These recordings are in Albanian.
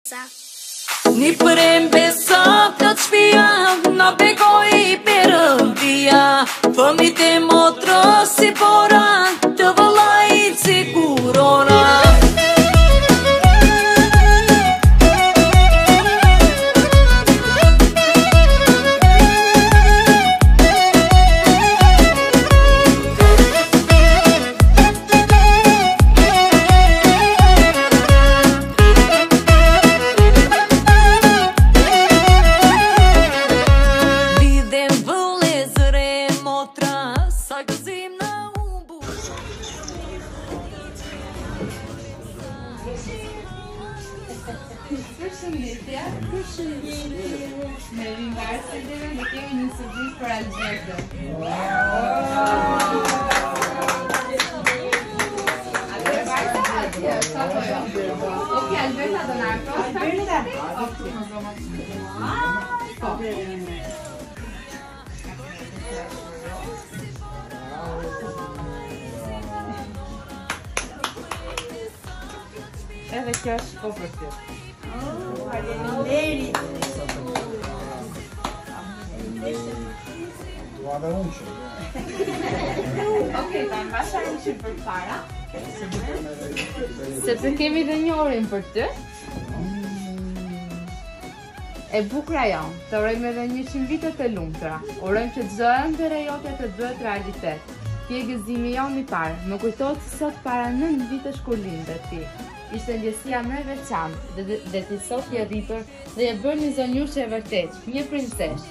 Ni prende sopra spia, na begoi per via. Fammi te mostro si porà, te volai sicuro na. Përshëndetje. Me ringarësiteve ne kemi një surprizë për Alberto. Ok, Alberta do na afrosh? Edhe kjo është shko për ty. Faleminderit. Guarda unqë. Ok, ta mbasha unqën për para. Sepse kemi dhe një orin për ty. E bukra janë, të urojmë edhe 100 vite të lumtura. Urojmë që çdo ëndër e jote të bëhet realitet. Ti e gëzimi janë i parë, më kujtohet se sot para 9 vitesh kur linde ti. Ishte ndjesia më e veçantë dhe ti sot je rritur dhe je bërë një zonjushe e vërtet, një princesh.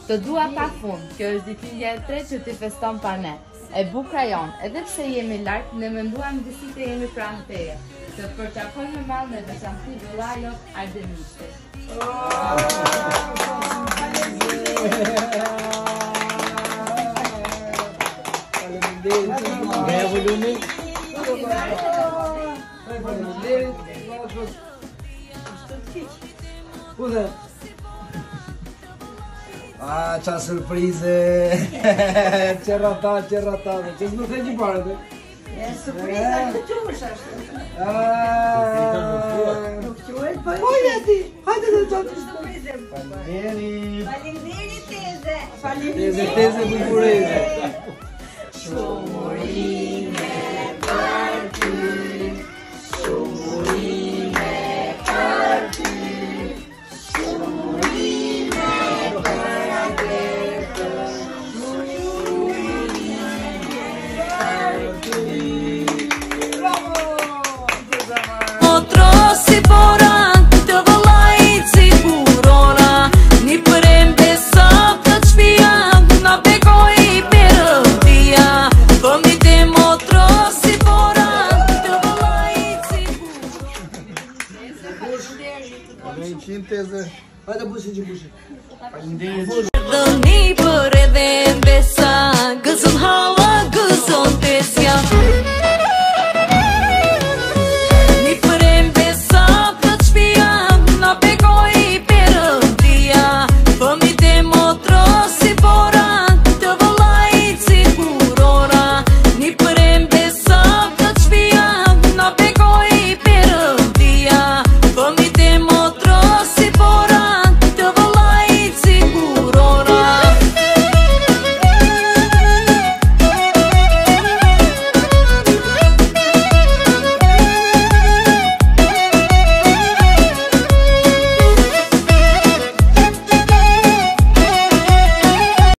Të dua pa fund, kjo është ditëlindja e tretë që ti feston pa ne. E bukra jonë, edhe pse jemi larg, ne menduam disi të jemi pranë teje. Të përqafoj me mall me veçanti vëllajo Ardemishte. Me volumi? Scusa. Ah, c'ha sorprese. C'è ratato. C'è snuffè di parte. Surpriza të qush është. Nuk quhet, po. Vogliati. Hajde të çotë. Surprizë. Faleminderit. Faleminderit teze. Teze bukureze. Shumurime për ty. Shumurime për ty. Shumurime për Alberto. Shumurime për ty. Otro si porà, te volai sicurona. Ni prende sopra spia, na begoi per via. Fammi te mostro si porà, te volai sicurona. Teze. Hajde bushi. Faleminderit. Dëni për edhe mbesa.